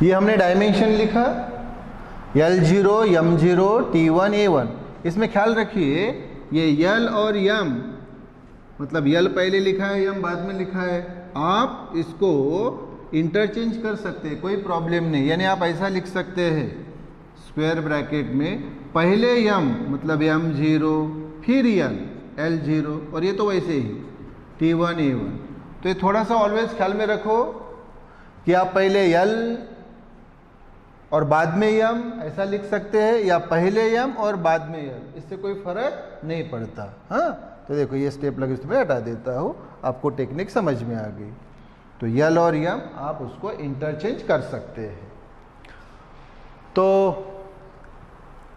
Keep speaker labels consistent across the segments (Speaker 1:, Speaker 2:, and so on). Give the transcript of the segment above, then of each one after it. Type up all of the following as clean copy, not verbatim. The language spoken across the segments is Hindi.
Speaker 1: ये हमने डायमेंशन लिखा L0, M0, T1, A1। इसमें ख्याल रखिए ये L और M, मतलब L पहले लिखा है, M बाद में लिखा है, आप इसको इंटरचेंज कर सकते हैं, कोई प्रॉब्लम नहीं। यानी आप ऐसा लिख सकते हैं स्क्वायर ब्रैकेट में पहले M मतलब M0, फिर L0, और ये तो वैसे ही T1, A1। तो ये थोड़ा सा ऑलवेज ख्याल में रखो कि आप पहले L और बाद में M ऐसा लिख सकते हैं, या पहले M और बाद में L, इससे कोई फर्क नहीं पड़ता। हाँ, तो देखो ये स्टेप लगे, इसमें हटा देता हूँ, आपको टेक्निक समझ में आ गई। तो L और M आप उसको इंटरचेंज कर सकते हैं। तो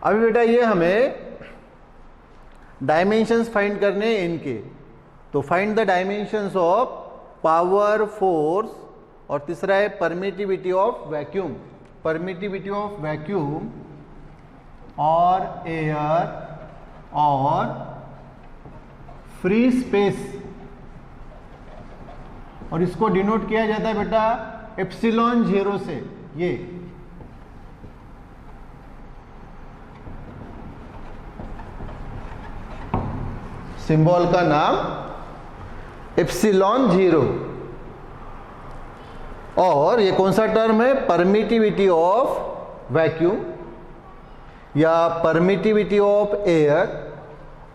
Speaker 1: अभी बेटा ये हमें डायमेंशंस फाइंड करने हैं इनके। तो find the dimensions of power, force, और तीसरा है permittivity of vacuum. Permittivity of vacuum और एयर और फ्री स्पेस, और इसको डिनोट किया जाता है बेटा एप्सिलॉन 0 से। ये सिंबल का नाम एप्सिलॉन 0। और ये कौन सा टर्म है? परमिटिविटी ऑफ वैक्यूम या परमिटिविटी ऑफ एयर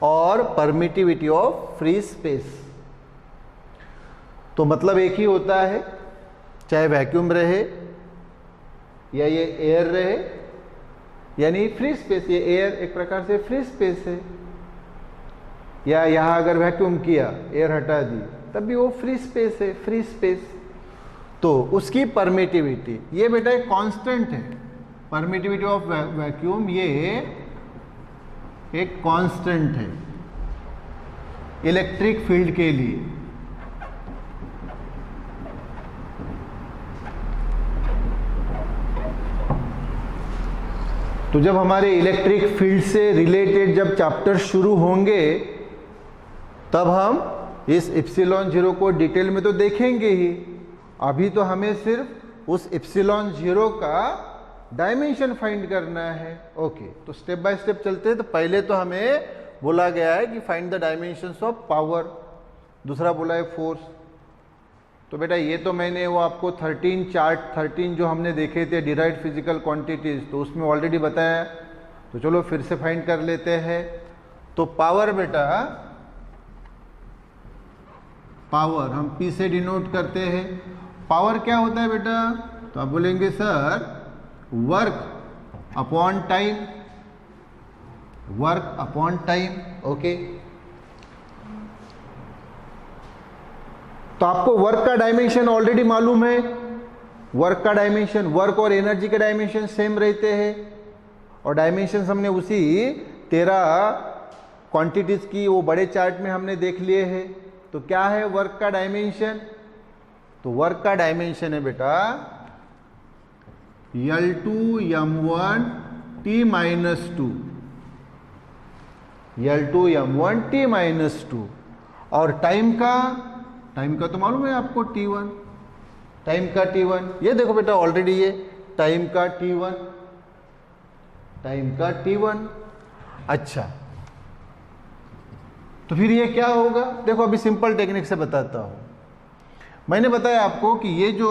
Speaker 1: और परमिटिविटी ऑफ फ्री स्पेस। तो मतलब एक ही होता है, चाहे वैक्यूम रहे या ये एयर रहे, यानी फ्री स्पेस। ये एयर एक प्रकार से फ्री स्पेस है, या यहां अगर वैक्यूम किया, एयर हटा दी, तब भी वो फ्री स्पेस है, फ्री स्पेस। तो उसकी परमिटिविटी, ये बेटा एक कांस्टेंट है। परमिटिविटी ऑफ वैक्यूम ये एक कांस्टेंट है इलेक्ट्रिक फील्ड के लिए। तो जब हमारे इलेक्ट्रिक फील्ड से रिलेटेड जब चैप्टर शुरू होंगे, तब हम इस एप्सिलॉन 0 को डिटेल में तो देखेंगे ही। अभी तो हमें सिर्फ उस एप्सिलॉन 0 का डायमेंशन फाइंड करना है। ओके, तो स्टेप बाय स्टेप चलते हैं। तो पहले तो हमें बोला गया है कि find the dimensions of power, दूसरा बोला है फोर्स। तो बेटा ये तो मैंने वो आपको 13 जो हमने देखे थे डिराइव्ड फिजिकल क्वांटिटीज, तो उसमें ऑलरेडी बताया। तो चलो फिर से फाइंड कर लेते हैं। तो पावर बेटा, पावर हम P से डिनोट करते हैं। पावर क्या होता है बेटा? तो आप बोलेंगे sir work upon time, work upon time. Okay, तो आपको वर्क का डायमेंशन ऑलरेडी मालूम है। वर्क का डायमेंशन, वर्क और एनर्जी के डायमेंशन सेम रहते हैं, और डायमेंशन हमने उसी 13 क्वांटिटीज की वो बड़े चार्ट में हमने देख लिए हैं। तो क्या है वर्क का डायमेंशन? तो वर्क का डायमेंशन है बेटा L2 M1 T-2, L2 M1 T-2। और टाइम का तो मालूम है आपको T1, टाइम का T1। ये देखो बेटा ऑलरेडी ये टाइम का T1, टाइम का T1। अच्छा, तो फिर ये क्या होगा? देखो अभी सिंपल टेक्निक से बताता हूं। मैंने बताया आपको कि ये जो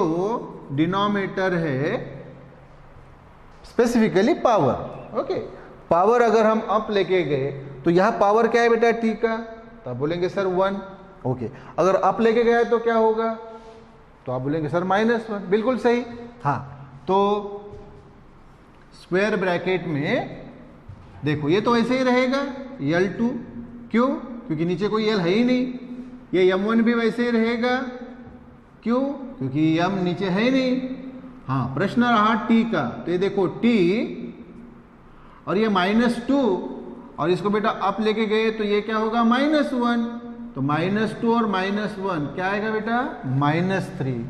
Speaker 1: डिनोमिनेटर है स्पेसिफिकली पावर। ओके, पावर अगर हम अप लेके गए तो यहां पावर क्या है बेटा? T का, तो आप बोलेंगे सर 1। ओके, अगर अप लेके गया तो क्या होगा? तो आप बोलेंगे सर -1। बिल्कुल सही। हाँ, तो स्क्वायर ब्रैकेट में देखो ये तो ऐसे ही रहेगा L2। क्यों? क्योंकि नीचे कोई L है ही नहीं। ये M1 भी वैसे ही रहेगा। क्यों? क्योंकि M नीचे है ही नहीं। हाँ, प्रश्न रहा T का, तो ये देखो T और ये -2, और इसको बेटा अप लेके गए तो ये क्या होगा? -1। तो -2 और -1 क्या आएगा बेटा? -3।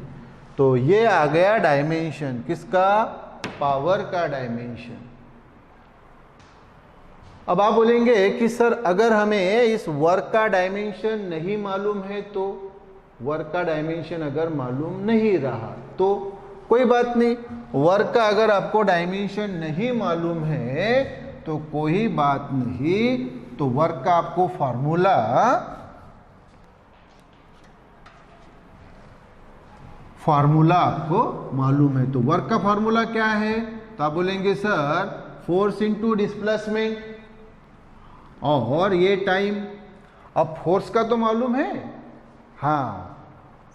Speaker 1: तो ये आ गया डायमेंशन किसका? पावर का डायमेंशन। अब आप बोलेंगे कि सर अगर हमें इस वर्क का डायमेंशन नहीं मालूम है, तो वर्क का डायमेंशन अगर मालूम नहीं रहा तो कोई बात नहीं, वर्क का अगर आपको डायमेंशन नहीं मालूम है तो कोई बात नहीं, तो वर्क का आपको फॉर्मूला आपको मालूम है। तो वर्क का फॉर्मूला क्या है? तो आप बोलेंगे सर फोर्स इंटू डिस्प्लेसमेंट और ये टाइम। अब फोर्स का तो मालूम है, हाँ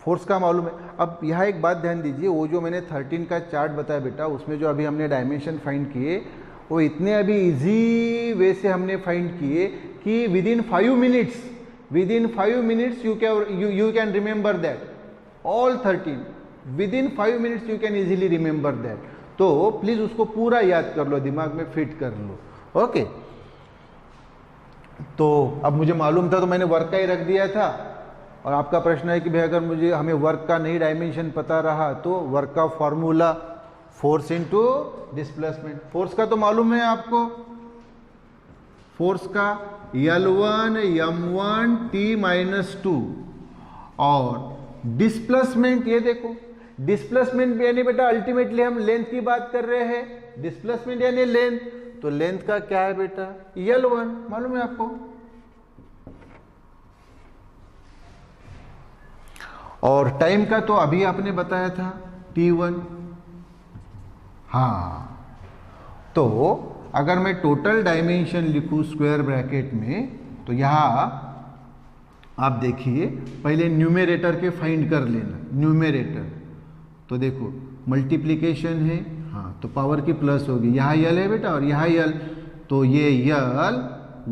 Speaker 1: फोर्स का मालूम है। अब यहाँ एक बात ध्यान दीजिए, वो जो मैंने 13 का चार्ट बताया बेटा, उसमें जो अभी हमने डायमेंशन फाइंड किए वो इतने अभी इजी वे से हमने फाइंड किए कि with in 5 minutes you can remember that all 13। With in 5 minutes you can easily remember that. तो प्लीज उसको पूरा याद कर लो, दिमाग में फिट कर लो। ओके, तो अब मुझे मालूम था तो मैंने वर्क का ही रख दिया था। और आपका प्रश्न है कि भाई अगर मुझे हमें वर्क का नहीं डायमेंशन पता रहा तो वर्क का formula force into displacement. Force का तो मालूम है आपको, फोर्स का L1 M1 T-2 और डिस्प्लेसमेंट, ये देखो डिस्प्लेसमेंट यानी बेटा अल्टीमेटली हम लेंथ की बात कर रहे हैं, डिस्प्लेसमेंट यानी लेंथ। तो लेंथ का क्या है बेटा? L1 मालूम है आपको। और टाइम का तो अभी आपने बताया था T1। हाँ, तो अगर मैं टोटल डायमेंशन लिखूं स्क्वायर ब्रैकेट में, तो यहां आप देखिए पहले न्यूमेरेटर के फाइंड कर लेना। न्यूमेरेटर तो देखो मल्टीप्लिकेशन है, हाँ तो पावर की प्लस होगी, यहाँ यल है बेटा और यहाँ यल, तो ये यल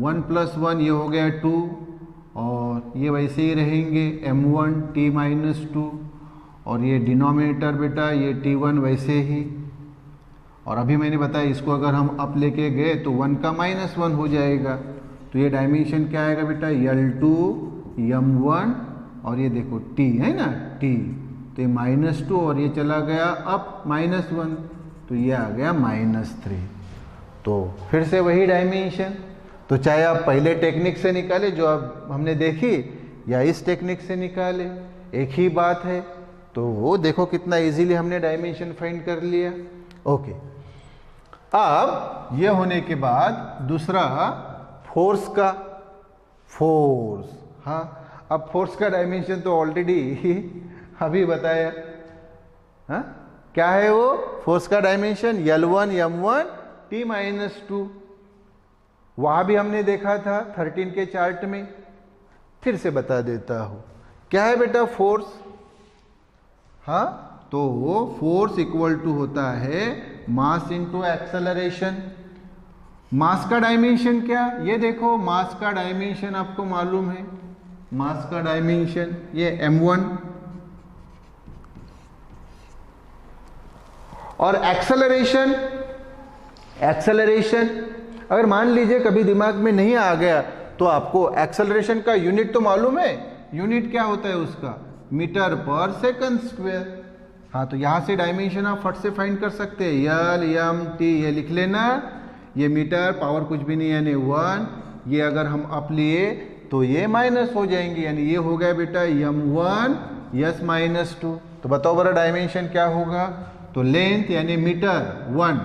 Speaker 1: 1 + 1 ये हो गया 2 और ये वैसे ही रहेंगे M1 T-2 और ये डिनोमिनेटर बेटा ये T1 वैसे ही। और अभी मैंने बताया इसको अगर हम अप लेके गए तो 1 का -1 हो जाएगा। तो ये डायमेंशन क्या आएगा बेटा? L2 M1 और ये देखो T है ना T, तो ये -2 और ये चला गया अप -1, तो ये आ गया -3। तो फिर से वही डायमेंशन, तो चाहे आप पहले टेक्निक से निकाले जो अब हमने देखी या इस टेक्निक से निकाले, एक ही बात है। तो वो देखो कितना इजीली हमने डायमेंशन फाइंड कर लिया। ओके, अब ये होने के बाद दूसरा फोर्स का, फोर्स, हाँ अब फोर्स का डायमेंशन तो ऑलरेडी अभी बताया। हाँ क्या है वो फोर्स का डायमेंशन? L1 M1 T-2। वहां भी हमने देखा था 13 के चार्ट में, फिर से बता देता हूं क्या है बेटा फोर्स। हाँ तो वो फोर्स इक्वल टू होता है मास इनटू एक्सेलरेशन। मास का डायमेंशन क्या? ये देखो मास का डायमेंशन आपको मालूम है, मास का डायमेंशन ये M1 और एक्सेलरेशन, एक्सेलरेशन अगर मान लीजिए कभी दिमाग में नहीं आ गया तो आपको एक्सेलरेशन का यूनिट तो मालूम है। यूनिट क्या होता है उसका? मीटर पर सेकंड स्क्वायर। हाँ तो यहां से डायमेंशन आप फट से फाइंड कर सकते हैं, L M T ये लिख लेना। ये मीटर पावर कुछ भी नहीं यानी 1, ये अगर हम अप लिए तो ये माइनस हो जाएंगे, यानी ये हो गया बेटा M1 S -2। तो बताओ बड़ा डायमेंशन क्या होगा? तो लेंथ यानी मीटर 1,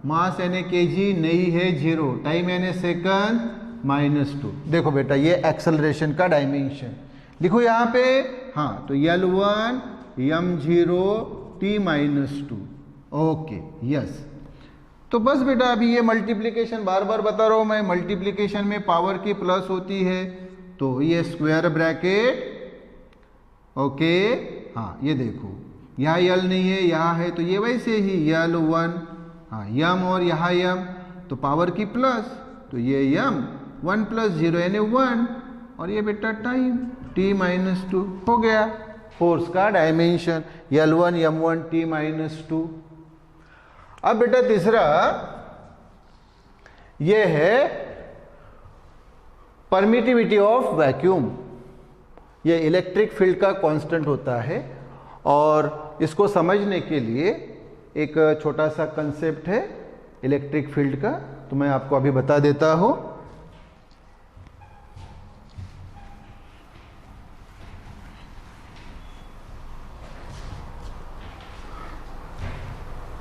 Speaker 1: मास यानी केजी नहीं है 0, टाइम यानी सेकंड -2। देखो बेटा ये एक्सेलरेशन का डायमेंशन लिखो यहाँ पे। हाँ तो L1 M0 T-2। Okay yes, तो बस बेटा अभी ये मल्टीप्लिकेशन बार बार बता रहा हूं मैं, मल्टीप्लिकेशन में पावर की प्लस होती है तो ये स्क्वायर ब्रैकेट। ओके हाँ ये देखो यहाँ L नहीं है यहाँ है, तो ये वैसे ही L1, हाँ M और यहाँ M तो पावर की प्लस, तो ये M 1 + 0 यानी 1 और ये बेटा टाइम T-2 हो गया फोर्स का डायमेंशन L1 M1 T-2। अब बेटा तीसरा ये है परमिटिविटी ऑफ वैक्यूम। ये इलेक्ट्रिक फील्ड का कांस्टेंट होता है और इसको समझने के लिए एक छोटा सा कंसेप्ट है इलेक्ट्रिक फील्ड का, तो मैं आपको अभी बता देता हूं।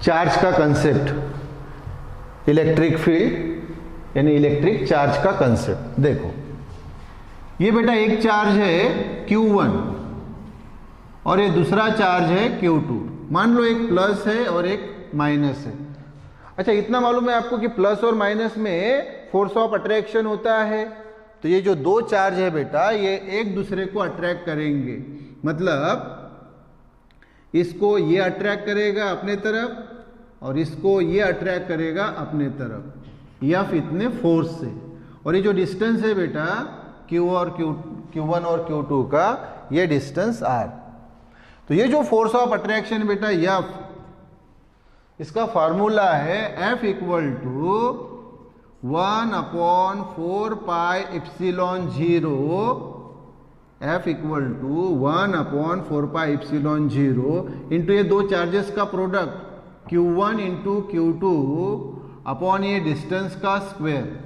Speaker 1: चार्ज का कंसेप्ट, इलेक्ट्रिक फील्ड यानी इलेक्ट्रिक चार्ज का कंसेप्ट। देखो ये बेटा एक चार्ज है Q1 और ये दूसरा चार्ज है Q2। मान लो एक प्लस है और एक माइनस है। अच्छा इतना मालूम है आपको कि प्लस और माइनस में फोर्स ऑफ अट्रैक्शन होता है। तो ये जो दो चार्ज है बेटा ये एक दूसरे को अट्रैक्ट करेंगे, मतलब इसको ये अट्रैक्ट करेगा अपने तरफ और इसको ये अट्रैक्ट करेगा अपने तरफ, या फिर इतने फोर्स से। और ये जो डिस्टेंस है बेटा Q1 और Q2 का, ये डिस्टेंस R। तो ये जो फोर्स ऑफ अट्रैक्शन बेटा F, इसका फार्मूला है F equal to 1/4 pi epsilon 0, F equal to 1/4 pi epsilon 0 into ये दो चार्जेस का product Q1 into Q2 upon ये डिस्टेंस का स्क्वायर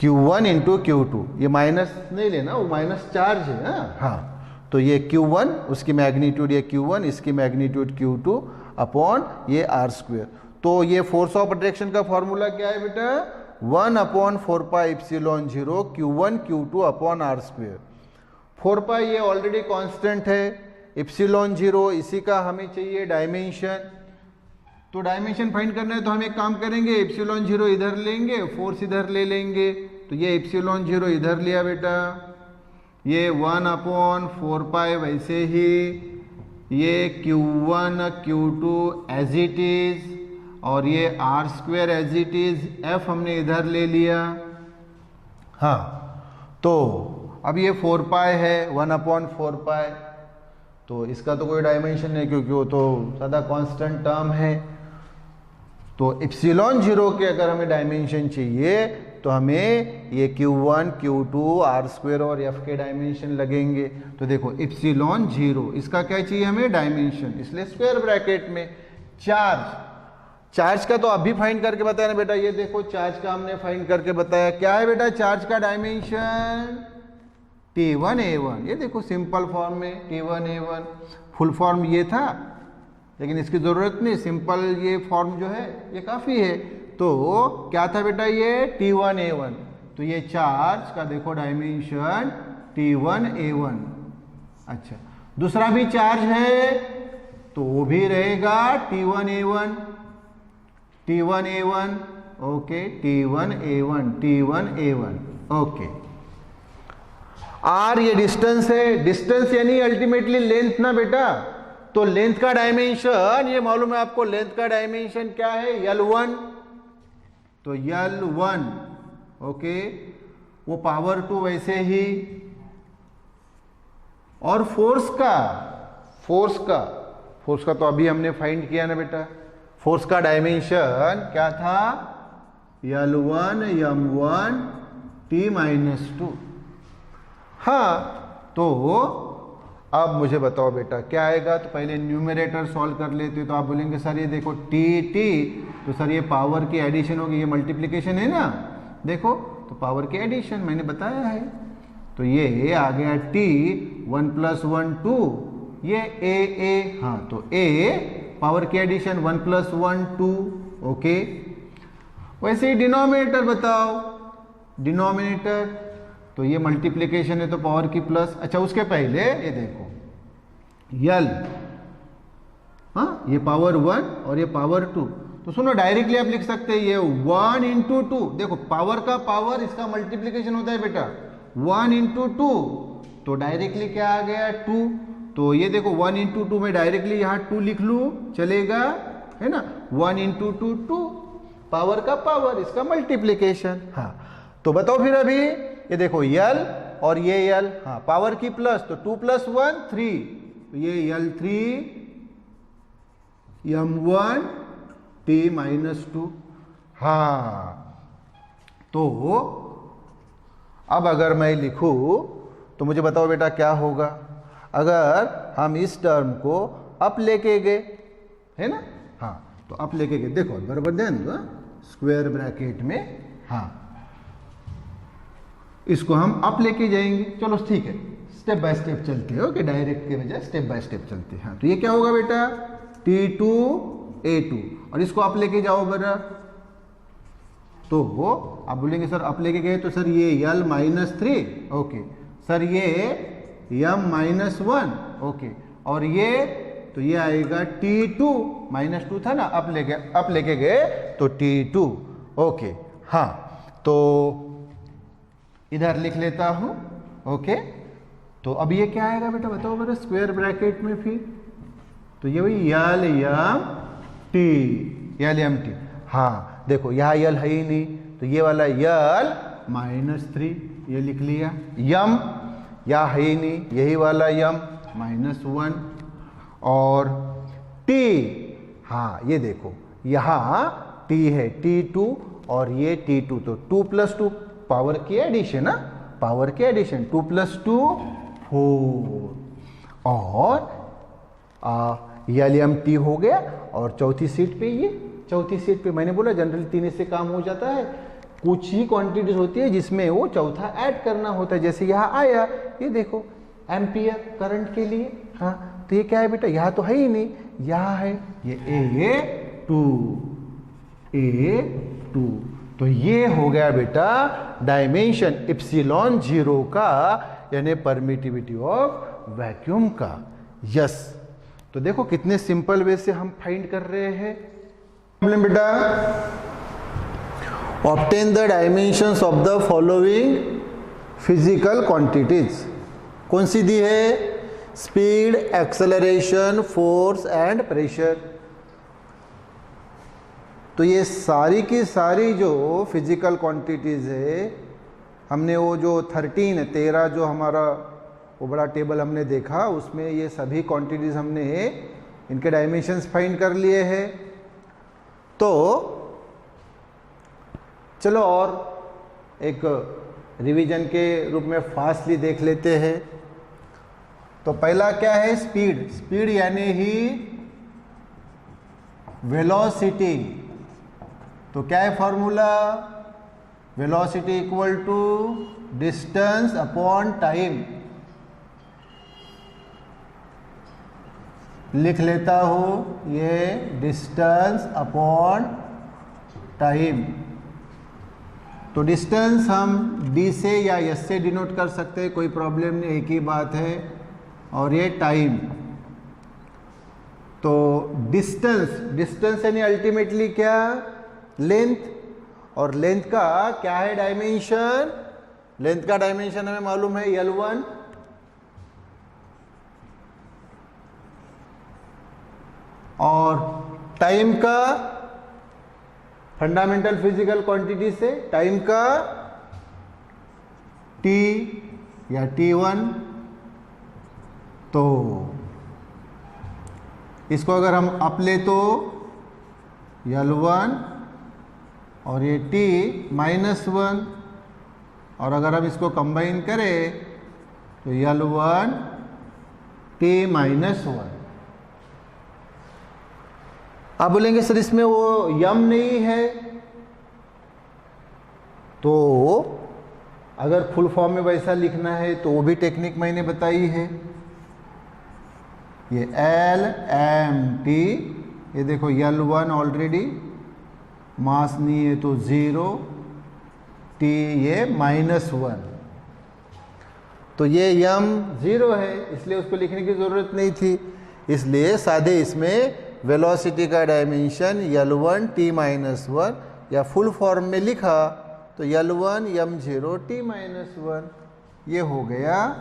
Speaker 1: Q1 इंटू Q2। ये माइनस नहीं लेना, वो माइनस चार्ज है। हाँ तो ये Q1 उसकी मैग्नीट्यूड, ये Q1 इसकी मैग्नीट्यूड Q2 अपॉन ये R²। तो ये फोर्स ऑफ अट्रैक्शन का फॉर्मूला क्या है बेटा? 1/4 pi epsilon 0 Q1 Q2 upon R²। 4 पाई ये ऑलरेडी कांस्टेंट है, एप्सिलॉन 0 इसी का हमें चाहिए डायमेंशन। तो डायमेंशन फाइंड करना है तो हम एक काम करेंगे, एप्सिलॉन 0 इधर लेंगे, फोर्स इधर ले लेंगे। तो ये एप्सिलॉन 0 इधर लिया बेटा, ये 1/4 पाई वैसे ही, ये Q1 Q2 as it is, और ये R² as it is, F हमने इधर ले लिया। हाँ तो अब ये 4 पाई है, 1/4 पाई, तो इसका तो कोई डायमेंशन नहीं क्योंकि वो तो सादा कांस्टेंट टर्म है। तो एप्सिलॉन 0 के अगर हमें डायमेंशन चाहिए तो हमें ये Q1 Q2 R² और F के डायमेंशन लगेंगे। तो देखो एप्सिलॉन 0 इसका क्या चाहिए हमें? डायमेंशन, इसलिए स्क्वायर ब्रैकेट में चार्ज का तो अभी फाइंड करके बताया ना बेटा। ये देखो चार्ज का हमने फाइंड करके बताया, क्या है बेटा चार्ज का डायमेंशन? T1A1। ये देखो सिंपल फॉर्म में T1A1, फुल फॉर्म ये था लेकिन इसकी जरूरत नहीं, सिंपल ये फॉर्म जो है ये काफी है। तो क्या था बेटा? ये T1A1। तो ये चार्ज का देखो डायमेंशन T1A1। अच्छा दूसरा भी चार्ज है तो वो भी रहेगा T1A1, T1A1, okay T1A1 okay. R ये डिस्टेंस है, डिस्टेंस यानी अल्टीमेटली लेंथ ना बेटा। तो लेंथ का डायमेंशन ये मालूम है आपको, लेंथ का डायमेंशन क्या है? L1। तो L1 ओके, वो पावर 2 वैसे ही। और फोर्स का तो अभी हमने फाइंड किया ना बेटा। फोर्स का डायमेंशन क्या था? L1 M1 T-2। हाँ तो अब मुझे बताओ बेटा क्या आएगा? तो पहले न्यूमरेटर सॉल्व कर लेते। तो आप बोलेंगे सर ये देखो T, तो सर ये पावर की एडिशन होगी, ये मल्टीप्लिकेशन है ना। देखो तो पावर की एडिशन मैंने बताया है। तो ये आ गया T, 1 + 1 2, ये A। हाँ तो A पावर की एडिशन 1 + 1 2, ओके। वैसे ही डिनोमिनेटर बताओ, डिनोमिनेटर तो ये मल्टीप्लिकेशन है तो पावर की प्लस। अच्छा उसके पहले ये देखो L, हाँ ये पावर 1 और ये पावर 2। तो सुनो डायरेक्टली आप लिख सकते हैं ये 1 × 2। देखो पावर का पावर इसका मल्टीप्लिकेशन होता है बेटा, 1 × 2। तो डायरेक्टली क्या आ गया? 2। तो ये देखो 1 × 2 में डायरेक्टली यहाँ 2 लिख लूँ, चलेगा है ना। 1 × 2 2, पावर का पावर इसका मल्टीप्लिकेशन। हाँ तो बताओ फिर अभी ये देखो L और ये L, हाँ पावर की प्लस, तो 2 + 1 3, तो ये L3 M1 T-2। हाँ तो अब अगर मैं लिखूं तो मुझे बताओ बेटा क्या होगा अगर हम इस टर्म को अप लेके गए, है ना। हाँ तो अप लेके गए, देखो बराबर देन स्क्वायर ब्रैकेट में। हाँ इसको हम अप लेके जाएंगे। चलो ठीक है, स्टेप बाय स्टेप चलते हैं, ओके। डायरेक्ट के बजाय स्टेप बाय स्टेप चलते हैं। हाँ तो ये क्या होगा बेटा? T2 A2, और इसको आप लेके जाओ बरा, तो वो आप बोलेंगे सर आप लेके गए तो सर ये L -3, ओके सर ये M -1, ओके, और ये तो ये आएगा T2 -2 था ना, आप लेके गए तो T2, ओके। हाँ तो इधर लिख लेता हूं, ओके। तो अब ये क्या आएगा बेटा बताओ बेटा स्क्वायर ब्रैकेट में, फिर तो ये वही LMT। हाँ देखो यहाँ L है ही नहीं, तो ये वाला L -3 ये लिख लिया, M यहाँ है ही नहीं, यही वाला M -1, और T, हाँ ये देखो यहाँ T है T2 और ये T2, तो 2 + 2 पावर की एडिशन ना, पावर के एडिशन 2 + 2 4, और LMT हो गया। और चौथी सीट पे ये, चौथी सीट पे मैंने बोला जनरली 3 से काम हो जाता है, कुछ ही क्वांटिटीज होती है जिसमें वो चौथा ऐड करना होता है, जैसे यहाँ आया ये देखो एम्पियर करंट के लिए। हाँ तो ये क्या है बेटा, यहाँ तो है ही नहीं, यहाँ है ये A2, तो ये हो गया बेटा डायमेंशन एप्सिलॉन 0 का, यानी परमिटिविटी ऑफ वैक्यूम का। यस, तो देखो कितने सिंपल वे से हम फाइंड कर रहे हैं। प्रॉब्लम बेटा, obtain the dimensions of the following physical quantities. कौन सी दी है? Speed, acceleration, force and pressure. तो ये सारी की सारी जो फिजिकल क्वांटिटीज है, हमने वो जो 13 जो हमारा वो बड़ा टेबल हमने देखा, उसमें ये सभी क्वांटिटीज हमने इनके डायमेंशंस फाइंड कर लिए हैं। तो चलो और एक रिवीजन के रूप में फास्टली देख लेते हैं। तो पहला क्या है? स्पीड। स्पीड यानी ही वेलोसिटी। तो क्या है formula? Velocity equal to distance upon time. लिख लेता हूं ये डिस्टेंस अपॉन टाइम। तो डिस्टेंस हम d से या s से डिनोट कर सकते हैं, कोई प्रॉब्लम नहीं, एक ही बात है। और ये टाइम। तो डिस्टेंस यानी अल्टीमेटली क्या? लेंथ। और लेंथ का क्या है डायमेंशन? लेंथ का डायमेंशन हमें मालूम है L1। और टाइम का फंडामेंटल फिजिकल क्वांटिटी से टाइम का T या T1। तो इसको अगर हम अप ले तो L1 और ये T-1, और अगर हम इसको कंबाइन करें तो L1 T-1। आप बोलेंगे सर इसमें वो यम नहीं है, तो अगर फुल फॉर्म में वैसा लिखना है तो वो भी टेक्निक मैंने बताई है। ये LMT, ये देखो L1 ऑलरेडी मास नहीं है तो 0, T ये -1, तो ये यम 0 है, इसलिए उसको लिखने की ज़रूरत नहीं थी। इसलिए सादे इसमें वेलोसिटी का डायमेंशन L1 T-1, या फुल फॉर्म में लिखा तो L1 M0 T-1, ये हो गया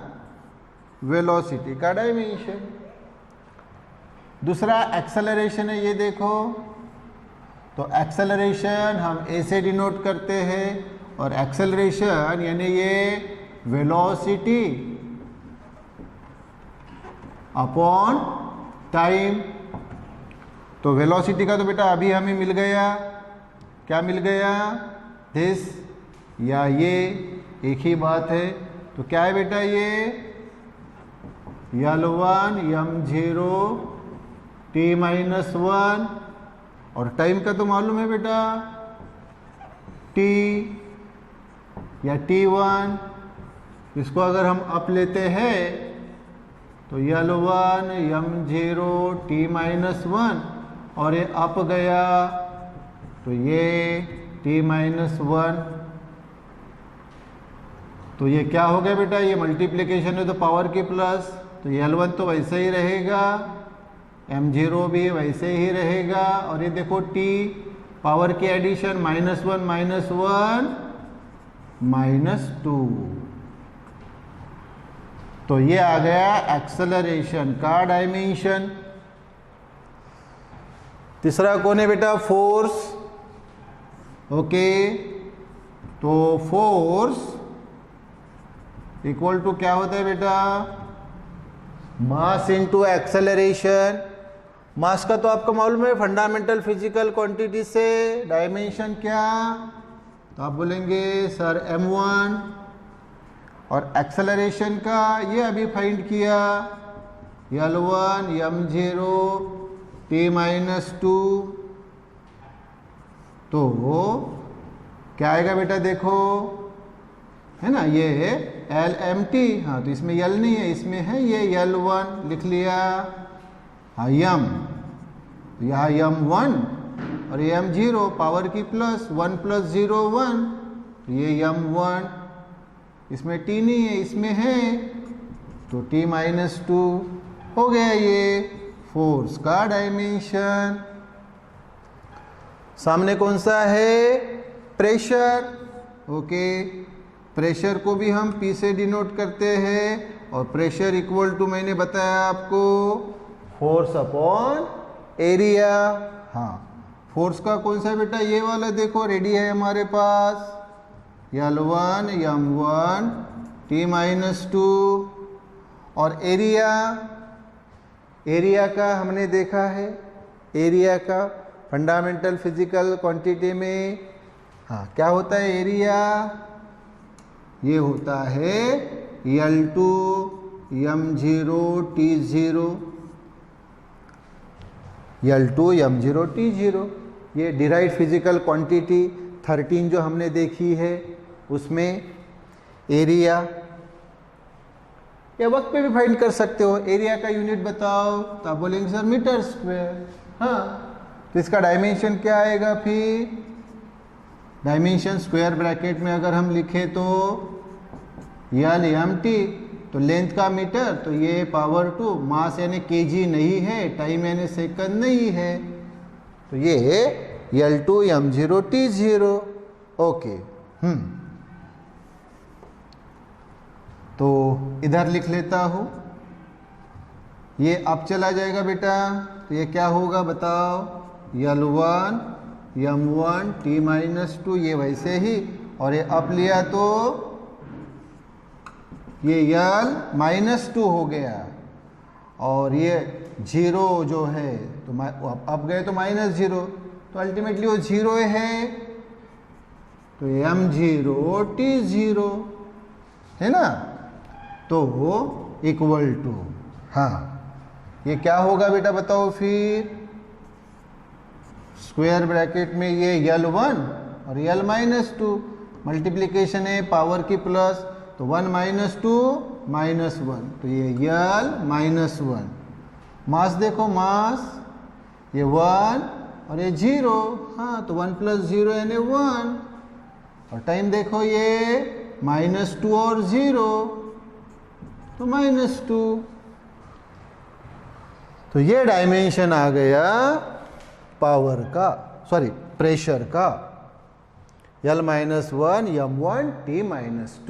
Speaker 1: वेलोसिटी का डायमेंशन। दूसरा एक्सेलरेशन है, ये देखो। तो एक्सेलरेशन हम A से डिनोट करते हैं, और एक्सेलरेशन यानी ये वेलोसिटी अपॉन टाइम। तो वेलोसिटी का तो बेटा अभी हमें मिल गया, क्या मिल गया? दिस या ये, एक ही बात है। तो क्या है बेटा? ये L1 M0 T-1, और टाइम का तो मालूम है बेटा T या T1। इसको अगर हम अप लेते हैं तो L1 M0 T-1 और ये अप गया तो ये T-1। तो ये क्या हो गया बेटा, ये मल्टीप्लिकेशन है तो पावर की प्लस, तो L1 तो वैसे ही रहेगा, M0 भी वैसे ही रहेगा, और ये देखो T पावर की एडिशन -1 -2। तो ये आ गया एक्सेलरेशन का डायमेंशन। तीसरा कौन है बेटा, फोर्स। ओके, तो फोर्स इक्वल टू क्या होता है बेटा, मास इनटू एक्सेलरेशन। मास का तो आपको मालूम है फंडामेंटल फिजिकल क्वांटिटी से, डायमेंशन क्या, तो आप बोलेंगे सर m1, और एक्सेलरेशन का ये अभी फाइंड किया L1 M0 T-2। तो क्या आएगा बेटा, देखो है ना, ये है LMT, हाँ तो इसमें L नहीं है, इसमें है ये L1 लिख लिया, हाँ M, यहाँ M1 और ये M0 पावर की प्लस, 1 + 0 1, तो ये M1, इसमें T नहीं है, इसमें है तो T-2 हो गया ये फोर्स का डायमेंशन। सामने कौन सा है, प्रेशर। ओके, प्रेशर को भी हम P से डिनोट करते हैं, और प्रेशर इक्वल टू मैंने बताया आपको फोर्स अपॉन एरिया। हाँ, फोर्स का कौन सा बेटा, ये वाला देखो रेडी है हमारे पास, L1 M1 T-2, और एरिया का हमने देखा है, एरिया का फंडामेंटल फिजिकल क्वांटिटी में, हाँ क्या होता है एरिया, ये होता है L2 M0 T0, L2 M0 T0। ये डिराइव्ड फिजिकल क्वांटिटी 13 जो हमने देखी है उसमें एरिया, या वक्त पे भी फाइंड कर सकते हो, एरिया का यूनिट बताओ, तो आप बोलेंगे सर मीटर स्क्वायर। हाँ, तो इसका डायमेंशन क्या आएगा, फिर डायमेंशन स्क्वायर ब्रैकेट में अगर हम लिखें तो L/mt, तो लेंथ का मीटर, तो ये पावर 2, मास यानी kg नहीं है, टाइम यानी सेकंड नहीं है, तो ये L2 M0 T0। ओके, तो इधर लिख लेता हूँ, ये अब चला जाएगा बेटा, तो ये क्या होगा बताओ, L1 M1 T-2, ये वैसे ही, और ये अप लिया तो ये L-2 हो गया, और ये 0 जो है तो अब गए तो -0, तो अल्टीमेटली वो 0 है, तो M0 T0 है ना, तो इक्वल टू, हाँ ये क्या होगा बेटा बताओ, फिर स्क्वायर ब्रैकेट में ये L1 और L-2, मल्टीप्लिकेशन है पावर की प्लस, तो 1 - 2 -1, तो ये L-1। मास देखो, मास ये 1 और ये 0, हाँ तो 1 + 0 यानी 1, और टाइम देखो ये -2 और 0, तो -2। तो ये डायमेंशन आ गया पावर का, सॉरी प्रेशर का, L-1 M1 T-2।